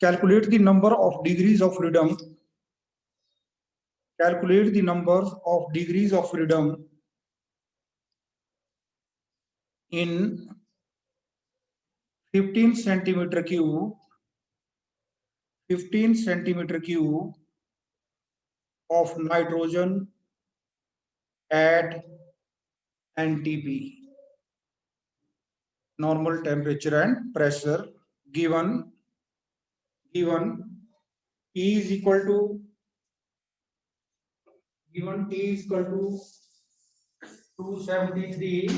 calculate the number of degrees of freedom. Calculate the number of degrees of freedom in 15 centimeter cube 15 centimeter cube of nitrogen at NTP, normal temperature and pressure, given T is equal to T is equal to 273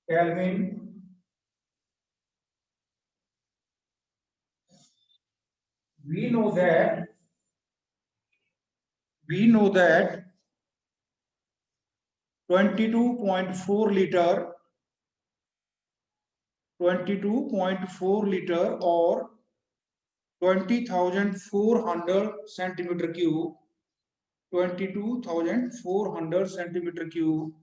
Kelvin. We know that 22.4 liter or 20,400 centimeter cube 22,400 centimeter cube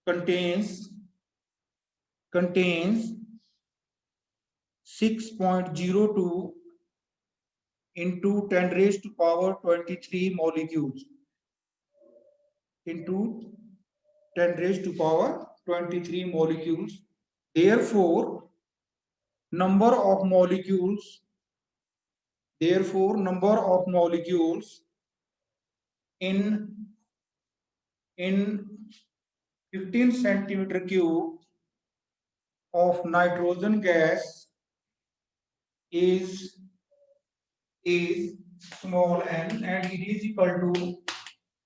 contains 6.02 into 10 raised to power 23 molecules into 10 raised to power 23 molecules. Therefore, number of molecules in 15 centimeter cube of nitrogen gas is small n, and it is equal to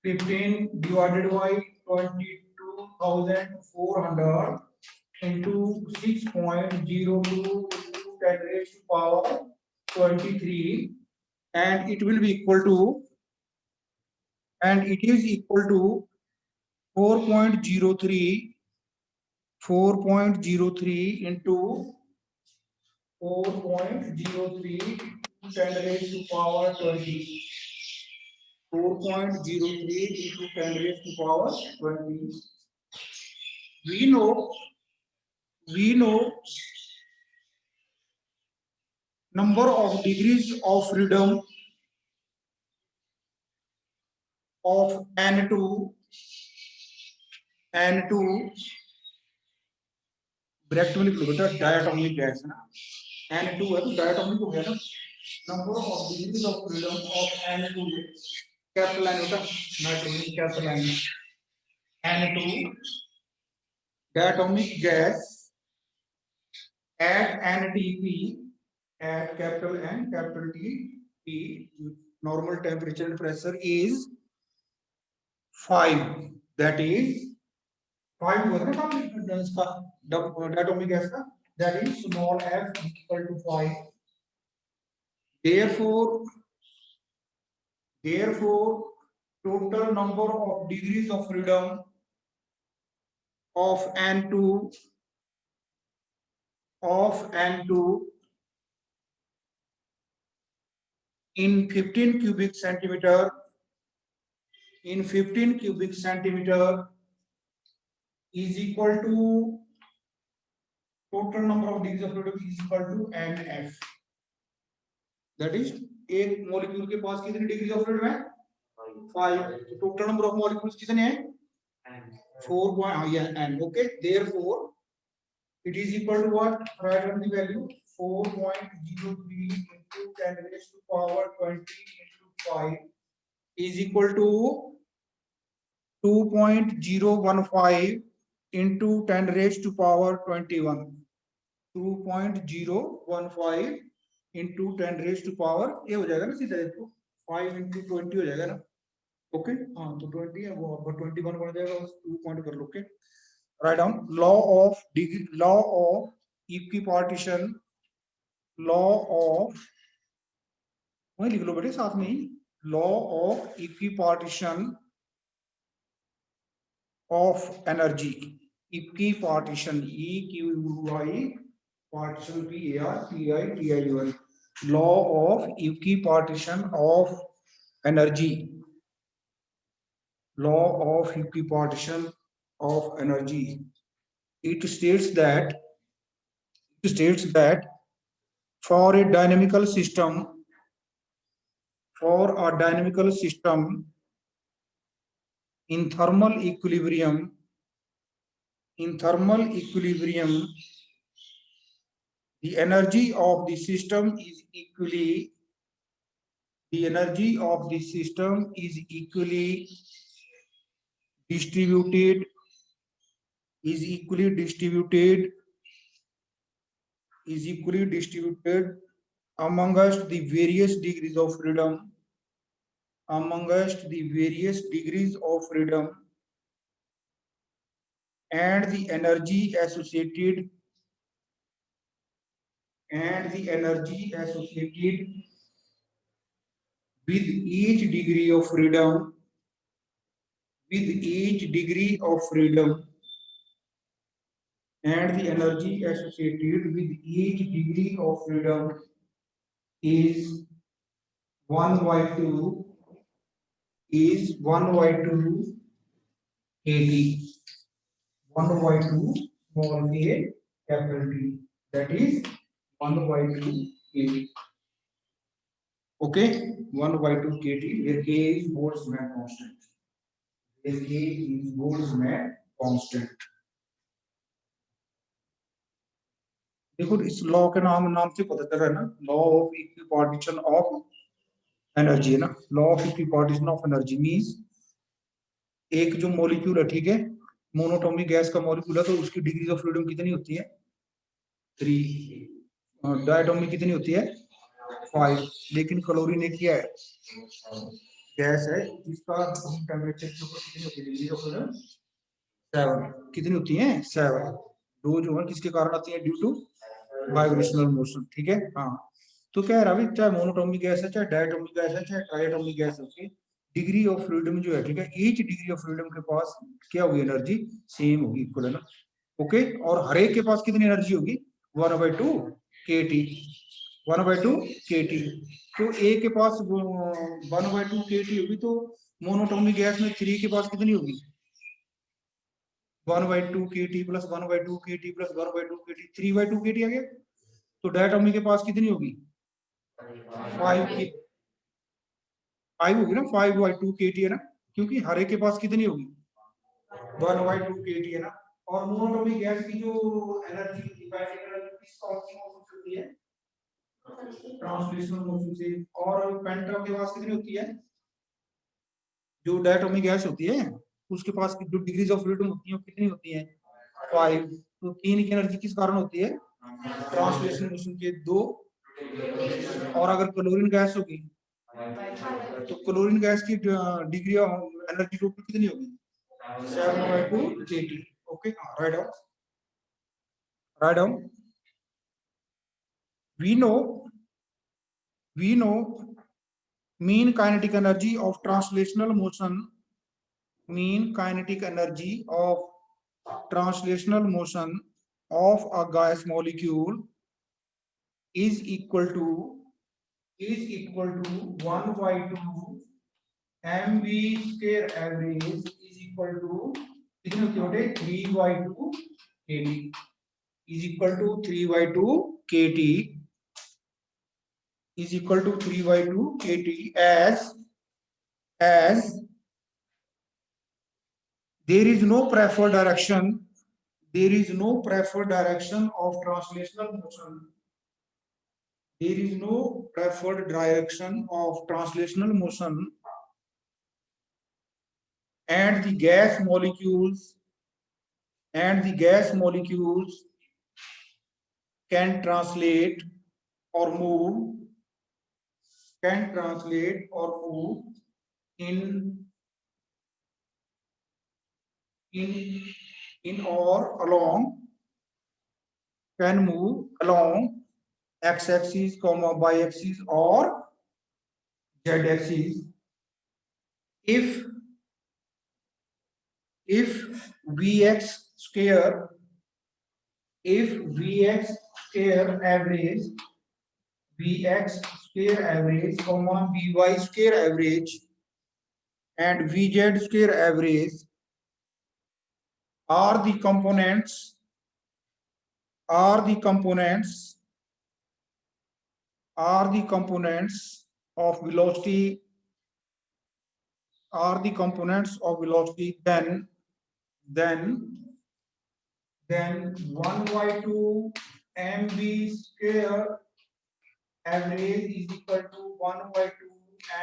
15 divided by 22,400 into 6.02 into 10 raised to power 23, and it will be equal to, and it is equal to 4.03 into 4.03 10 raised to power 20. 4.03 into 10 raised to power 20. We know number of degrees of freedom of N2 bracket में लिख लो बेटा, diatomic gas है ना, N2 है तो diatomic हो गया ना, number of degrees of freedom of N2 capital N होता nitrogen capital N2 diatomic gas at NTP at capital N capital T normal temperature and pressure is 5, that is 5 was the atomic gas का, that is small f equal to 5. Therefore total number of degrees of freedom of N2 in 15 cubic centimeter is equal to total number of degrees of freedom is equal to NF, that is एक molecule के पास कितनी degree of freedom है 5, तो total number of molecules कितने हैं 4.n. Okay, therefore it is equal to what, write down the value 4.03 into 10 raised to power 20 into 5 is equal to 2.015 into 10 raised to power 21. 2.015 into 10 raised to power, ये हो जाएगा ना सीधा, देखो 5 into 20 हो जाएगा ना, ओके हाँ तो 20 है वो, और 21 बन जाएगा, 2 पॉइंट कर लो, okay write down law of equipartition, law of वही लिख लो बेटे साथ में ही, law of equipartition of energy, equipartition EQI partition PARTITION, law of equipartition of energy, law of equipartition of energy. It states that states that for a dynamical system, in thermal equilibrium, the energy of the system is equally distributed amongst the various degrees of freedom and the energy associated with each degree of freedom and the energy associated with each degree of freedom is 1 by 2 kT, 1 by 2 small a capital T, that is 1 by 2 kT. Okay, 1 by 2 kT, where k is Boltzmann constant. देखो इस law के नाम से पता चल रहा है ना, law of equipartition of energy है ना, law of equipartition of energy means एक जो मॉलिक्यूल है, ठीक है, मोनोटोमिक गैस का मॉलिक्यूल है, तो उसकी डिग्री ऑफ फ्रीडम कितनी होती है 3, डायटोमिक कितनी होती है 5, लेकिन क्लोरीन एक क्या है गैस है जिसका टेम्परेचर के ऊपर कितनी होती है डिग्री ऑफ फ्रीडम 7, कितनी होती है 7, दो जो है किसके कारण आती है ड्यू टू वाइब्रेशनल मोशन, ठीक है। हाँ, तो कह रहा है चाहे मोनोटोमिक गैस है, चाहे डायटोमिक गैस है, चाहे ट्राइटोमिक गैस है, डिग्री ऑफ फ्रीडम जो है, ठीक है, ईच डिग्री ऑफ फ्रीडम के पास क्या होगी एनर्जी सेम होगी, इक्वल है ना। ओके, और हर एक के पास कितनी एनर्जी होगी 1/2 kT, 1/2 kT। तो ए के पास 1/2 kT होगी, तो मोनोटोमिक गैस में 3 के पास कितनी होगी 1/2 kT plus 1/2 kT plus 1/2 kT, 3/2 kT आ गया। तो डायटोमिक के पास कितनी होगी 5 होगी ना, 5/2 kT है ना, क्योंकि हर एक के पास कितनी होगी 1/2 kT है ना। और मोनोटोमिक गैस की जो एनर्जी किस कौन सी मोशन से होती है ट्रांसलेशनल मोशन से। और पेंटोम के पास कितनी होती है, जो डायटोमिक गैस होती है उसके पास की जो डिग्रीज ऑफ फ्रीडम होती है वो कितनी होती है 5। तो 3 की एनर्जी किस कारण होती है ट्रांसलेशनल मोशन के 2। और अगर क्लोरीन गैस होगी तो क्लोरीन गैस की डिग्री ऑफ एनर्जी टोटल कितनी होगी 7/2 kT। Okay, write down, write down. we know mean kinetic energy of translational motion, of a gas molecule is equal to 1/2 mv square average is equal to कितनी होती है 3/2 kT, is equal to 3/2 kT, is equal to 3/2 kT, as there is no preferred direction of translational motion, and the gas molecules can translate or move along x-axis, y-axis or z-axis if Vx square average, comma Vy square average and Vz square average are the components are the components of velocity then 1 by 2 mv square average is equal to 1 by 2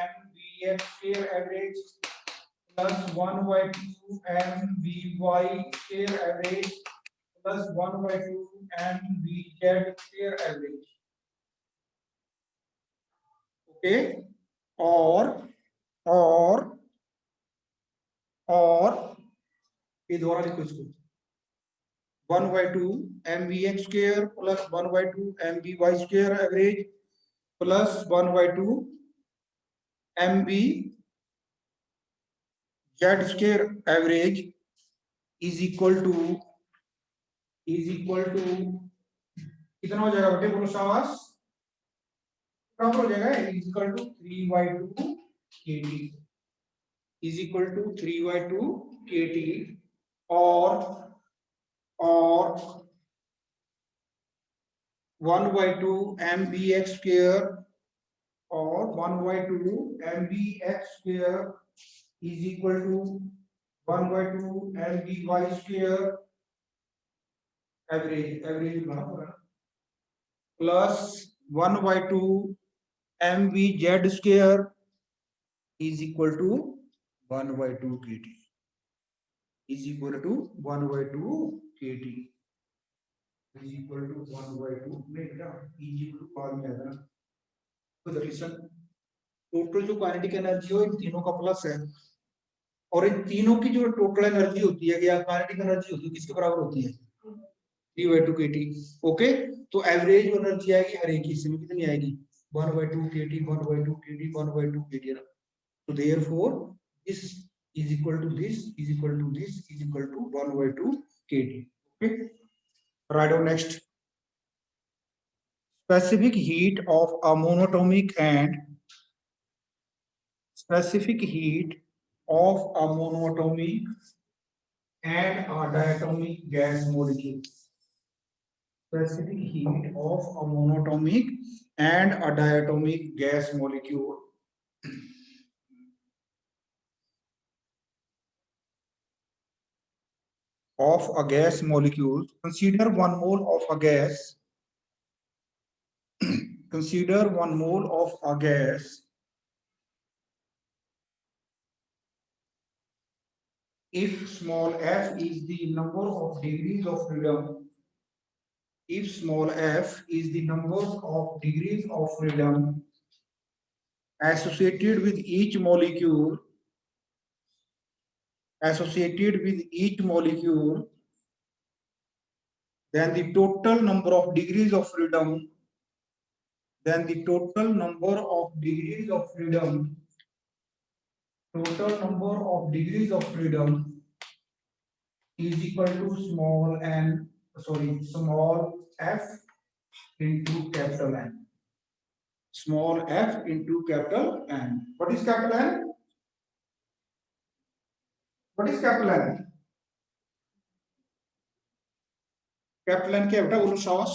mvx square average plus 1 by 2 mvy square average plus 1 by 2 mvz square average. Okay, or ये दोबारा लिखो इसको 1 by 2 mvx square plus 1 by 2 mvy square average plus 1 by 2 mv z square average is equal to कितना हो जाएगा बेटे बोलो शाबाश बराबर हो जाएगा is equal to 3 by 2 kt is equal to 3 by 2 kt or 1 by 2 mvx square or 1 by 2 mvx square is equal to 1 by 2 mvy square average plus 1 by 2 mvz square is equal to 1 by 2 kt is equal to 1 by 2 kt is equal to 1 by 2 नहीं बेटा is equal to बाद में आएगा ना तो listen total जो kinetic energy हो इन तीनों का प्लस है और इन तीनों की जो टोटल एनर्जी होती है या काइनेटिक एनर्जी होती है किसके बराबर होती है 3 by 2 kt ओके तो एवरेज एनर्जी आएगी हर एक हिस्से में कितनी आएगी 1 by 2 kt 1 by 2 kt 1 by 2 kt है ना तो therefore this is equal to this is equal to this is equal to 1 by 2 kt okay write down next specific heat of a monatomic and specific heat of a monatomic and a diatomic gas molecule specific heat of a monatomic and a diatomic gas molecule of a gas molecule. Consider 1 mole of a gas. Consider 1 mole of a gas if small f is the number of degrees of freedom. If small f is the number of degrees of freedom associated with each molecule then the total number of degrees of freedom is equal to small f into capital N. Small f into capital N. What is capital N? What is capital N? Capital N क्या बेटा बोलो शाबाश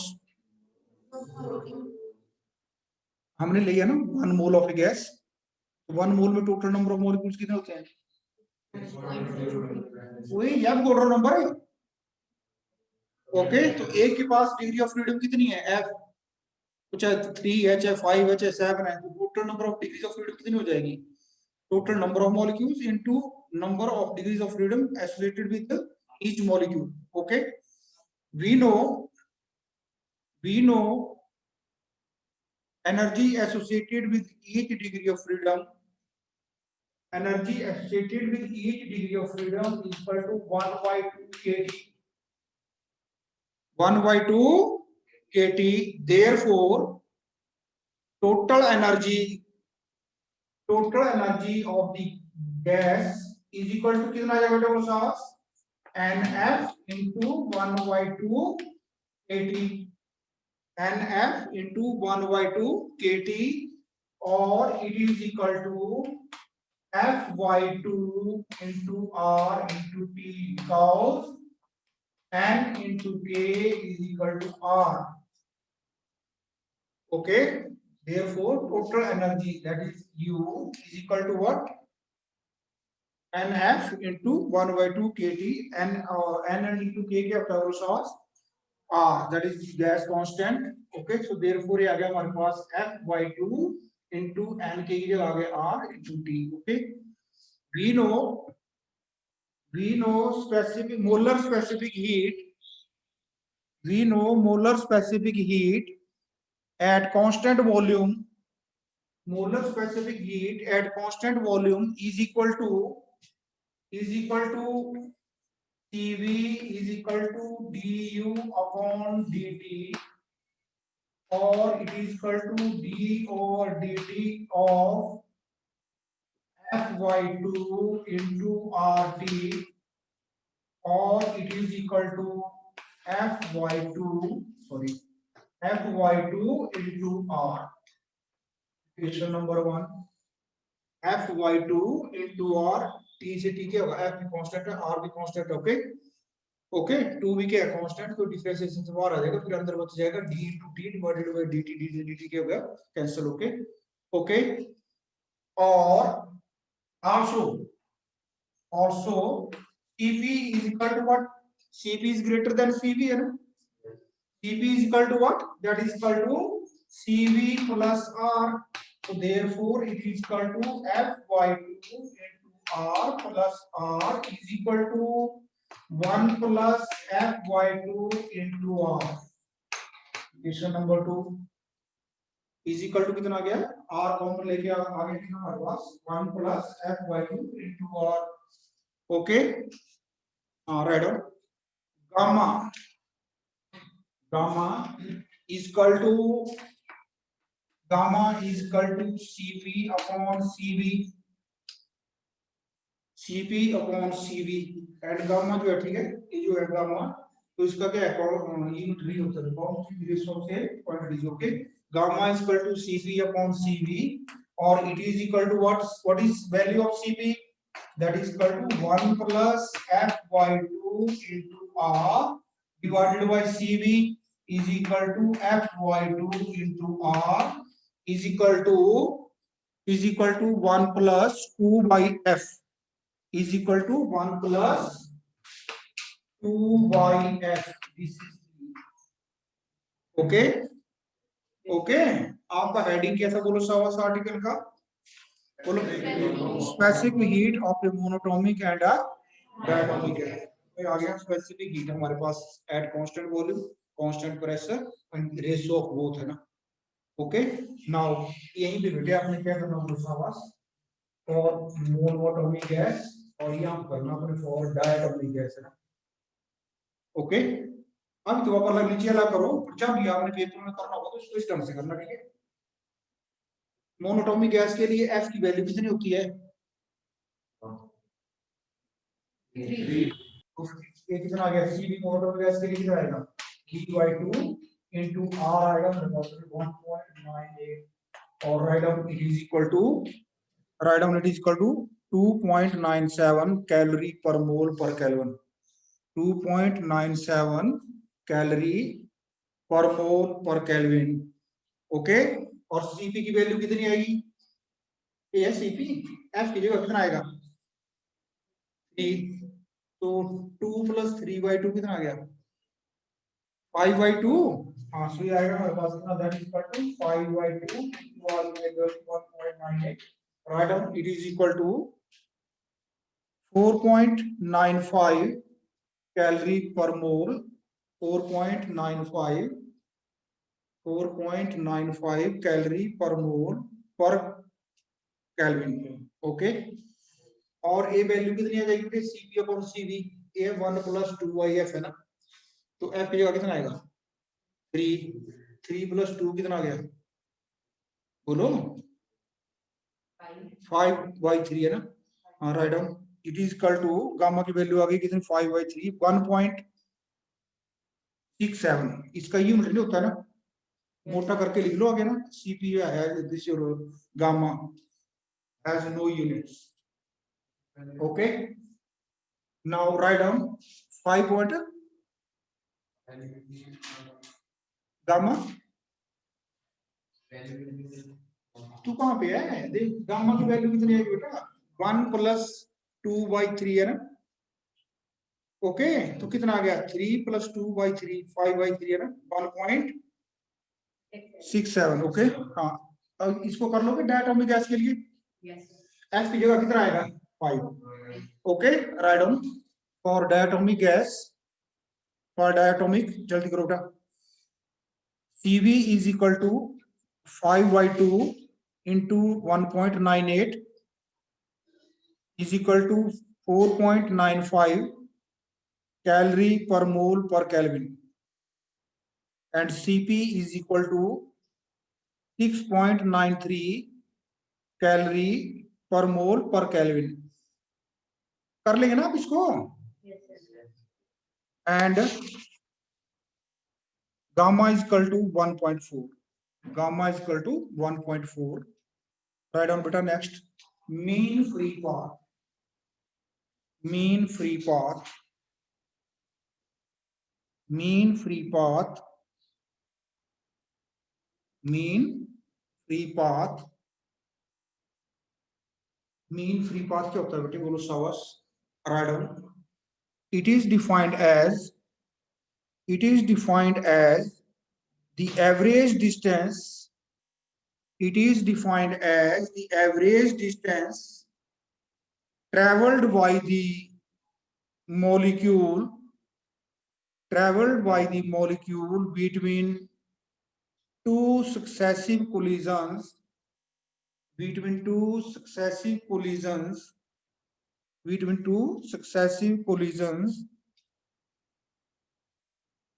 हमने लिया ना 1 mole of gas 1 मोल में total number of molecules कितने होते हैं वही याद बोल रहा नंबर है ओके तो एक के पास डिग्री ऑफ फ्रीडम कितनी है एफ चाहे 3 है चाहे 5 है चाहे 7 है तो total number of degrees of freedom कितनी हो जाएगी total number of molecules into number of degrees of freedom associated with each molecule okay we know energy associated with each degree of freedom is equal to 1 by 2 kt 1 by 2 kt therefore total energy of the gas is equal to कितना आ जाएगा बेटा साहब nf into 1 by 2 kt nf into 1 by 2 kt or it is equal to f by 2 into r into t because N into K is equal to R. Okay. Therefore, total energy, that is U, is equal to what? NF into 1 by 2 kT. N and into K के अपना source R, that is gas constant. Okay. So therefore ये आ गया हमारे पास F by 2 into N के लिए आ गया R into T. Okay. We know specific molar specific heat. We know molar specific heat at constant volume. Molar specific heat at constant volume is equal to Cv is equal to du upon dt, or it is equal to d over dt of F by 2 into RT, or it is equal to F by 2 into R. Equation number 1, F by 2 into R. T से T क्या होगा? F भी constant है, R भी constant है. Okay okay, 2 भी क्या है? कांस्टेंट. तो डिफरेंशिएशन से बाहर आ जाएगा, फिर अंदर बच जाएगा d into t divided by dt. dt क्या हो गया? कैंसिल. Okay okay. और also Cp is equal to what? Cp is greater than Cv, है ना? Cp is equal to what? That is equal to Cv plus R. So therefore it is equal to F by 2 into R plus R is equal to 1 plus F by 2 into R. Equation number 2 is equal to कितना आ गया? R common लेके आगे कितना हमारे पास? 1 plus F by 2 into R. Okay. Right on. Gamma is equal to Cp upon Cv. Cp upon Cv. And gamma जो है, ठीक है, ये जो है गामा, तो इसका क्या है? यूनिट नहीं होता है, कौन सी से quantities. Okay. Gamma is equal to Cp upon Cv, और it is equal to what is value of Cp? That is equal to 1 plus F by 2 into R divided by Cv is equal to F by 2 into R is equal to 1 plus 2 by F is equal to 1 plus 2 by F. This is okay. Okay. आपका heading कैसा बोलो सावास article का? बोलो specific heat of a monatomic and a diatomic gas. आ गया specific heat हमारे पास at constant volume, constant pressure and ratio of both, है ना? ओके. नाउ यहीं पे बेटे आपने क्या करना बोलो सावास? फॉर मोनोटोमिक गैस, और यहाँ करना अपने फॉर डायटोमिक गैस, है ना? ओके. अब तो आप अलग लीजिए, अलग करो. जब भी आपने पेपर में करना होगा तो इसको इस ढंग से करना, ठीक है? मोनोटोमिक गैस के लिए F की वैल्यू कितनी होती है? 3. तो ये कितना आ गया? Cv मोनोटोमिक गैस के लिए कितना आएगा? D/2 into R आएगा, मतलब 1.98. और write down it is equal to 2.97 calorie per mole per kelvin. 2.97 calorie per mole per kelvin. Okay. और Cp की वैल्यू कितनी आएगी? ये Cp. F की जगह कितना आएगा? 3. तो 2 plus 3/2 कितना आ गया? 5/2. हाँ, सो ये आएगा हमारे पास कितना? That is equal to 5/2 into R minus 1.98. Write down it is equal to 4.95 calorie per mole. 4.95 calorie per mole per kelvin. Okay. और ए वैल्यू कितनी आ जाएगी बेटे? Cp upon Cv. ए 1 plus 2/F है ना? तो F की जगह कितना आएगा? 3. 3 plus 2 कितना आ गया? बोलो. 5/3 है ना? हाँ, write down it is equal to gamma की वैल्यू आ गई कितनी? 5/3. 1.67. इसका यूनिट नहीं होता है ना? मोटा करके लिख लो आगे ना. Cp है this gamma has no units. Okay. Now write down 5.67 gamma तू कहाँ पे है? देख गामा की वैल्यू कितनी है बेटा? 1 + 2/3 है ना। ओके तो कितना आ गया? 3 + 2/3 5/3 है ना, 1.67। ओके हाँ अब इसको कर लोगे डायटोमिक गैस के लिए। एफ की जगह कितना आएगा? 5। Okay write down for diatomic gas, for diatomic जल्दी करो बेटा। CV is equal to 5/2 into 1.98 is equal to 4.95 calorie per mole per Kelvin, and CP is equal to 6.93 calorie per mole per Kelvin। कर लेंगे ना आप इसको? And gamma is equal to 1.4, gamma is equal to 1.4। Write down बेटा। Next mean free path, mean free path, mean free path, mean free path, mean free path क्या होता है बेटे? बोलो शाबाश। Write down it is defined as, it is defined as the average distance, it is defined as the average distance traveled by the molecule, traveled by the molecule between two successive collisions, between two successive collisions, between two successive collisions,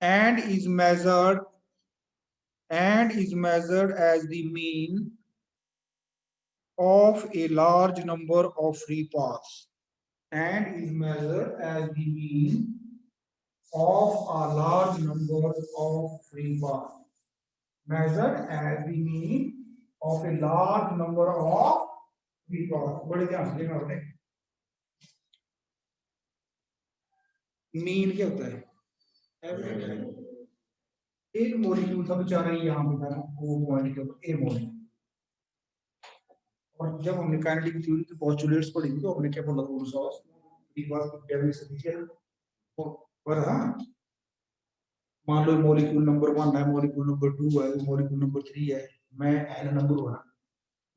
and is measured, and is measured as the mean of a large number of free paths, and is measured as the mean of a large number of free paths, measured as the mean of a large number of free paths। बड़े ध्यान से देखना बेटे, mean क्या होता है? एक molecule था बेचारा यहाँ पे था, वो पॉइंट के ऊपर ए मॉलिक्यूल। और जब हमने काइनेटिक थ्योरी की पोस्टुलेट्स पढ़ी थी तो हमने क्या बोला था? सॉस फ्री पाथ की डेफिनेशन थी पर हाँ मान लो मॉलिक्यूल नंबर 1 है, मॉलिक्यूल नंबर 2 है, मॉलिक्यूल नंबर 3 है, मैं एन नंबर 1,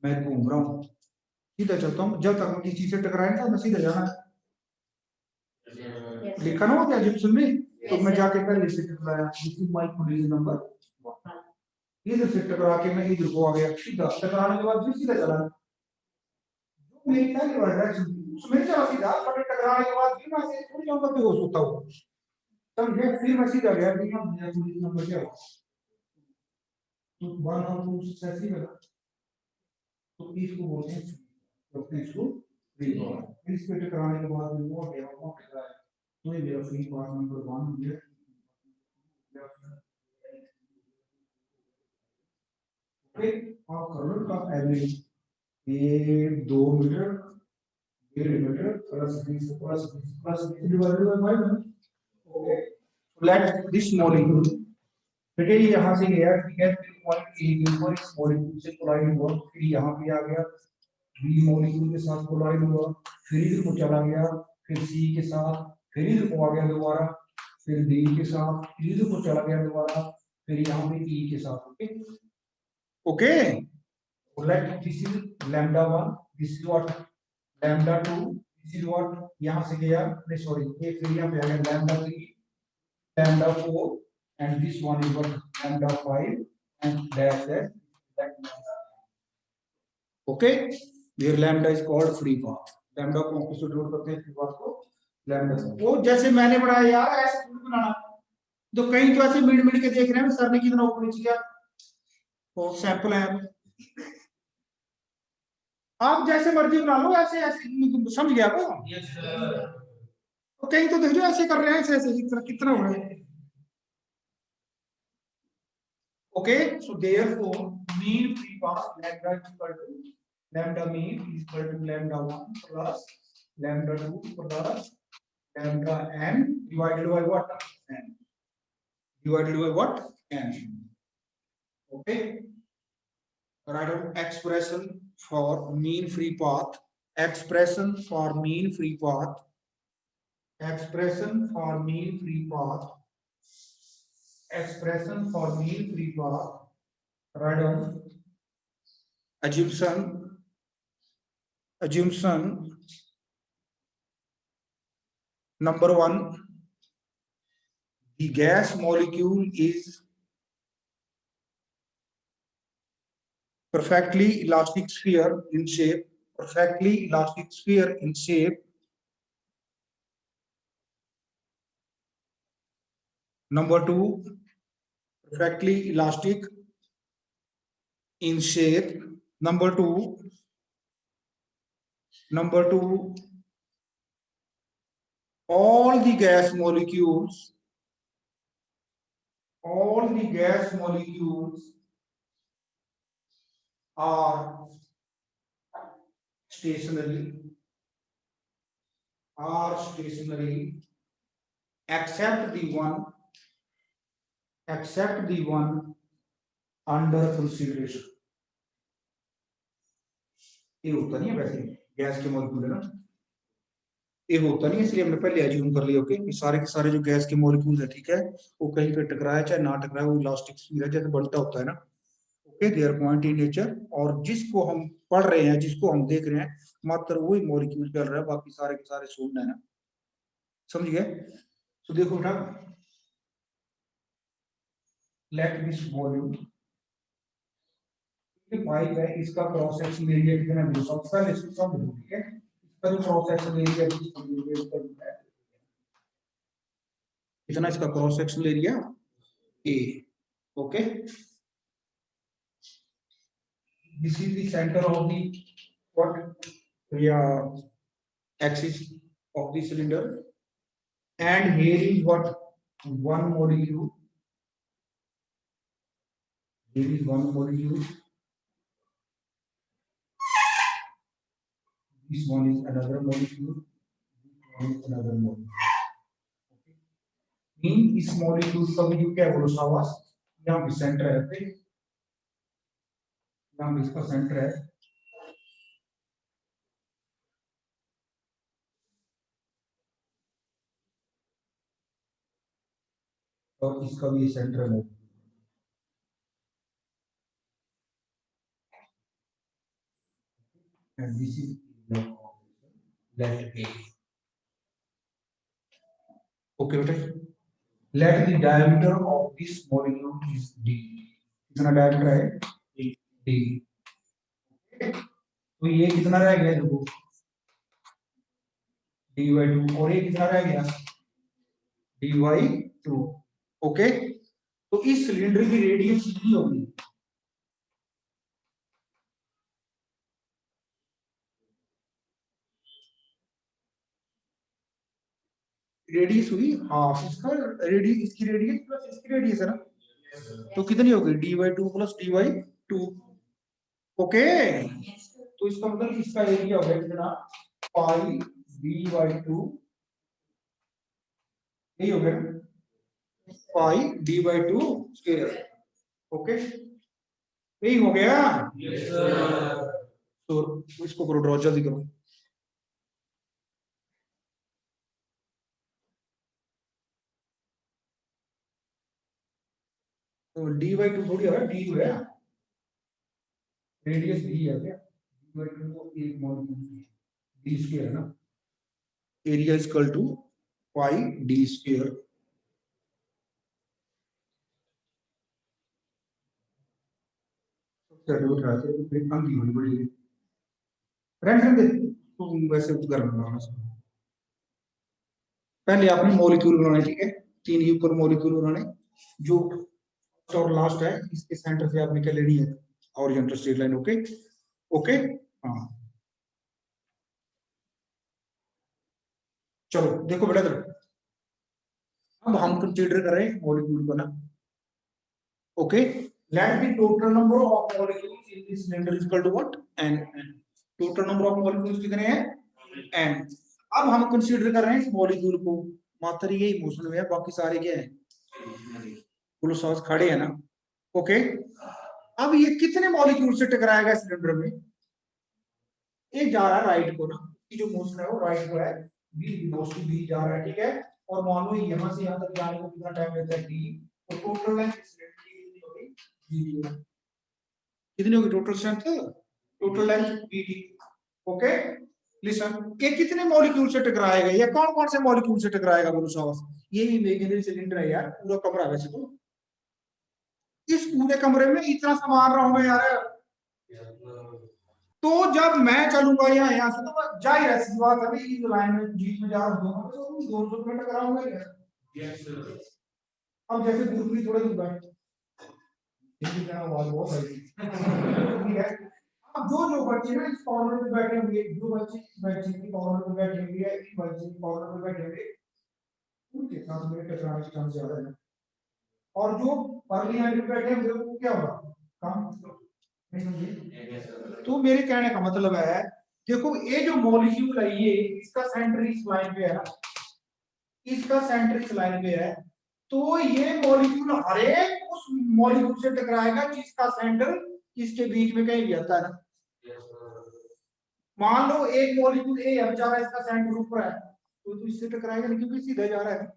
मैं घूम रहा हूँ, सीधा चलता हूँ, जब तक मैं किसी चीज से टकराए ना मैं सीधा जाना है। लिखा ना हो क्या जिप्सन में? तो मैं जाके पहले से टकराया, this is my collision number 1, इधर से टकरा के मैं इधर को आ गया, सीधा टकराने के बाद फिर सीधा चला। जो मेरी पहली बार डायरेक्शन उसमें चला सीधा, पर टकराने के बाद फिर मैं ऐसे थोड़ी जाऊंगा बेहोश होता हूँ, तब फिर मैं सीधा गया कि हम मेरा कोलिजन नंबर क्या हो तो 1 और 2 सक्सेसिव है, तो इसको बोलते हैं, तो इसको फ्री पाथ। इस पे टकराने के बाद वो हो गया, वो टकराया, तो ये मेरा फ्री पाथ नंबर 1 ये। ओके आप कर लो का एवरेज, ये 2 metre 1.5 metre plus 20 plus 20 plus 20 divided by 5। Okay let this molecule, बेटे यहाँ से गया ठीक है, फिर पॉइंट ए के ऊपर इस मॉलिक्यूल से कोलाइड हुआ, फिर यहाँ पे आ गया बी मॉलिक्यूल के साथ कोलाइड हुआ, फिर इधर को चला गया, फिर सी के साथ, फिर इधर को आ गया दोबारा, फिर डी के साथ, फिर इधर को चला गया दोबारा, फिर यहाँ पे ई के साथ। Okay okay let this is lambda 1, this is what lambda 2, this is what यहाँ से गया, नहीं सॉरी ये फिर यहाँ पे आ गया lambda 3, lambda 4, and this one is what lambda 5, and dash that lambda. Okay, where lambda is called free path, lambda को हम किससे डिनोट करते हैं? free path को lambda से। वो जैसे मैंने बनाया यार ऐसे थोड़ी बनाना, तो कहीं तो ऐसे मिड मिड के देख रहे हैं सर ने कितना ऊपर नीचे किया, वो सैंपल है, आप जैसे मर्जी बना लो, ऐसे ऐसे समझ गया को? तो कहीं तो देख लो ऐसे कर रहे हैं, ऐसे ऐसे कितना हो रहा है। Okay, so therefore mean free path lambda is equal to lambda mean is equal to lambda 1 plus lambda 2 plus lambda n divided by what? N. divided by what? N. Okay. Write down expression for mean free path. Expression for mean free path. Expression for mean free path. Expression for mean free path. Write down assumption number 1, the gas molecule is perfectly elastic sphere in shape. Perfectly elastic sphere in shape. Number 2, perfectly elastic in shape. Number two, all the gas molecules are stationary except the one under consideration. ये होता नहीं है वैसे gas के molecule है ना, ये होता नहीं है, इसलिए हमने पहले एज्यूम कर लिया ओके, सारे के सारे जो गैस के मॉलिक्यूल्स है ठीक है, वो कहीं पे टकराए चाहे ना टकराए, वो इलास्टिक स्फीयर है जैसे बनता होता है ना okay, they are point in nature. और जिसको हम पढ़ रहे हैं, जिसको हम देख रहे हैं, मात्र वही मॉलिक्यूल चल रहा है, बाकी सारे के सारे शून्य है ना, समझ गए? तो देखो बेटा, लेट दिस वॉल्यूम पाइप है, इसका क्रॉस सेक्शन एरिया कितना है, सबसे पहले इसको समझ लो ठीक है, इसका जो क्रॉस सेक्शन एरिया कितना, इसका cross section area A okay, this is the center of the what, yeah, axis of the cylinder, and here is what, one molecule, here is one molecule, this one is another molecule, this one is another molecule, okay, इन इस molecule का भी क्या बोलो सावास, यहाँ पे centre है, फिर यहाँ पे इसका सेंटर है, और इसका भी सेंटर है, and this is let A. Okay, बेटा, let the diameter of this molecule is D. कितना diameter है? D. तो ये कितना रह गया देखो, d/2, और ये कितना रह गया, d/2 ओके। तो इस सिलेंडर की रेडियस कितनी होगी, रेडियस हुई हाफ, इसका रेडियस, इसकी रेडियस प्लस इसकी रेडियस है ना, तो कितनी होगी, d/2 प्लस d/2 ओके। तो इसका मतलब इसका एरिया हो गया कितना, पाई d/2, यही हो गया पाई d/2 स्क्वायर ओके, यही हो गया। Yes sir. तो इसको करो ड्रॉ, जल्दी करो। तो d/2 थोड़ी है, d है, रेडियस d है क्या, d/2 तो एक मॉलिक्यूल d स्क्वायर है ना, area is equal to pi d square. चलो उठा के फिर अंकी होनी पड़ेगी, फ्रेंड दे तो वैसे तो करना है, पहले आपने मॉलिक्यूल बनाने ठीक है, तीन ही ऊपर मॉलिक्यूल बनाने, जो और लास्ट है इसके सेंटर से आपने क्या लेनी है, horizontal straight line okay okay. हाँ चलो देखो बेटा, अब हम कंसीडर कर रहे हैं मॉलिक्यूल को ना okay, let the total number of molecules in this cylinder is equal to what, n, total number of molecules कितने हैं, n। अब हम कंसीडर कर रहे हैं इस मॉलिक्यूल को, मात्र यही मोशन में है, बाकी सारे क्या है, बोलो सांस खड़े है ना। ओके, अब ये कितने मॉलिक्यूल से टकराएगा सिलेंडर में? ये जा रहा है राइट को ना, ये जो मोशन है वो राइट को है, बी वेलोसिटी बी जा रहा है, ठीक है। और मान लो यहां से यहां तक जाने को कितना टाइम लेता है टी, तो टोटल लेंथ सिलेंडर की कितनी होगी? डी। कितनी होगी total strength? Total length D. Okay, listen, ये कितने मॉलिक्यूल से टकराएगा? ये कौन कौन से मॉलिक्यूल से टकराएगा बोलो साहब? ये इमेजिनरी सिलेंडर है यार, पूरा कमरा वैसे तो, इस पूरे कमरे में इतना सामान रहा हूं यार। तो जब मैं चलूंगा यहाँ से, तो जाहिर है सी बात है भाई, इस लाइन में बीच में जा रहा हूं, तो 200 में टकराऊंगा यार। अब जैसे दूसरी थोड़ा दूर है, आवाज बहुत आई ठीक है। अब जो बच्चे ना इस कॉर्नर पे बैठे होंगे, जो बच्चे इस बेंच की कॉर्नर पे बैठे होंगे या इस बेंच की कॉर्नर पे बैठे होंगे, उनके साथ मेरे टकराने के चांस ज्यादा है। और जो परली लाइन पे बैठे होंगे वो क्या होगा? कम। नहीं समझे? तो मेरे कहने का मतलब है, देखो ये जो मॉलिक्यूल है ये, इसका सेंटर इस लाइन पे है ना, इसका सेंटर इस लाइन पे है, तो ये मॉलिक्यूल हर एक उस मॉलिक्यूल से टकराएगा जिसका सेंटर इसके बीच में कहीं भी आता है ना। मान लो एक मॉलिक्यूल ए है बेचारा, इसका सेंटर ऊपर है, तो इससे टकराएगा नहीं क्योंकि सीधा जा रहा है।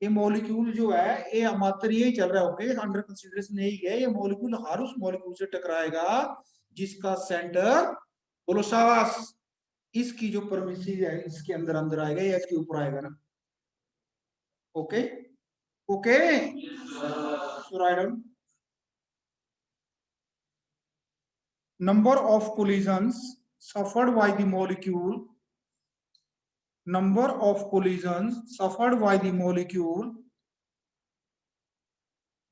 ये मॉलिक्यूल जो है ये मात्र यही चल रहा है, ओके, अंडर कंसीडरेशन यही है, ये मॉलिक्यूल हर उस मॉलिक्यूल से टकराएगा जिसका सेंटर, बोलो शाबाश, इसकी जो परमिसिव है इसके अंदर अंदर आएगा या इसके ऊपर आएगा ना। Okay okay, so write down number of collisions suffered by the molecule, number of collisions suffered by the molecule,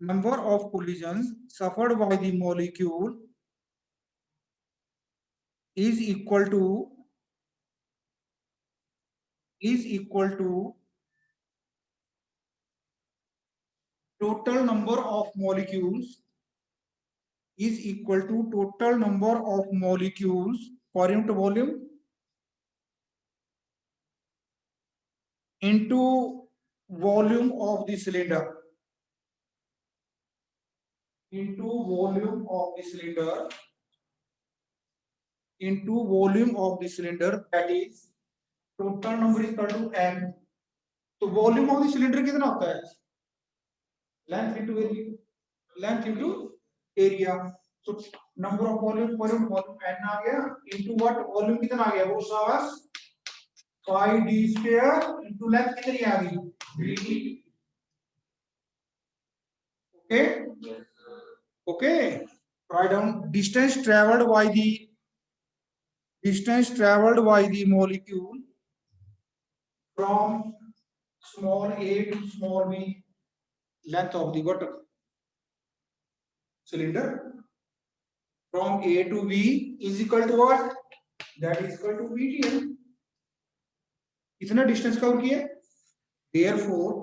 number of collisions suffered by the molecule is equal to total number of molecules is equal to total number of molecules per unit volume into volume of the cylinder, into volume of the cylinder, into volume of the cylinder, that is total number is equal to n। तो volume of the cylinder कितना होता है? Length into area, length into area. तो number of volume पर volume n आ गया, into what, volume कितना आ गया वो सावास पाई d स्क्वायर, इनटू लेंथ कितनी आ गई dt। Okay okay, write down distance traveled by the molecule from small a to small b, length of the what cylinder from a to b is equal to what, that is equal to vdm। इतना distance cover किया, therefore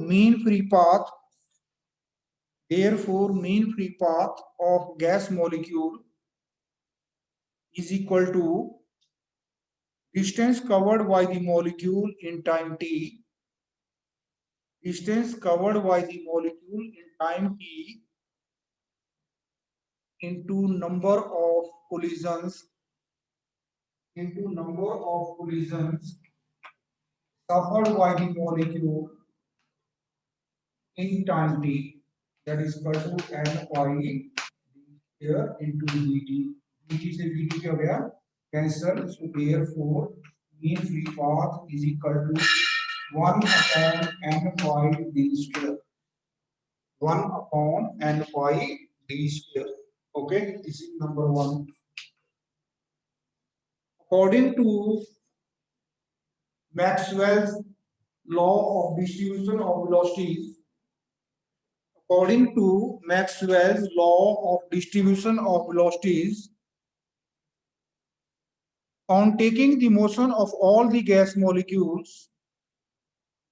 mean free path, mean free path of gas molecule is equal to distance covered by the molecule in time t, distance covered by the molecule in time t into number of collisions suffered by the molecule in time t, that is equal to n pi here into dt। dt से dt क्या हो गया? Cancel. so therefore mean free path is equal to 1 upon n pi d square, 1 upon n pi d square। okay, this is number 1। according to Maxwell's law of distribution of velocities, according to Maxwell's law of distribution of velocities, on taking the motion of all the gas molecules,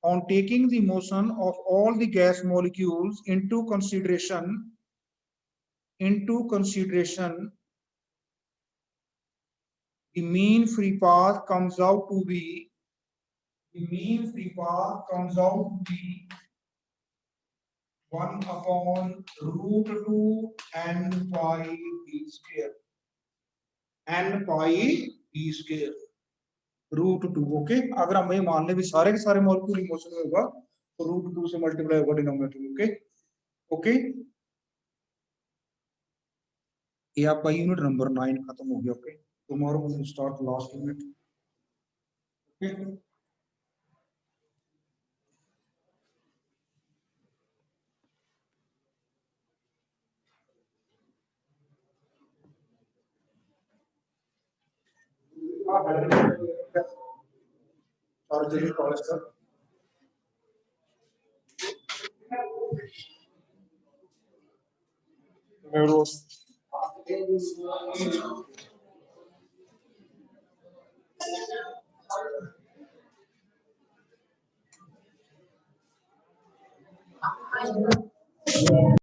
on taking the motion of all the gas molecules into consideration, the mean free path comes out to be The mean free path comes out to be 1 upon root 2 n pi b square. n pi b square root two okay. अगर हम ये मान ले भी सारे के सारे molecule motion में होगा तो रूट टू से मल्टीप्लाई होगा डिनोमिनेटर में। ओके ओके, ये आपका यूनिट नंबर 9 खत्म हो गया। Okay, tomorrow we will start last unit. Okay charger college का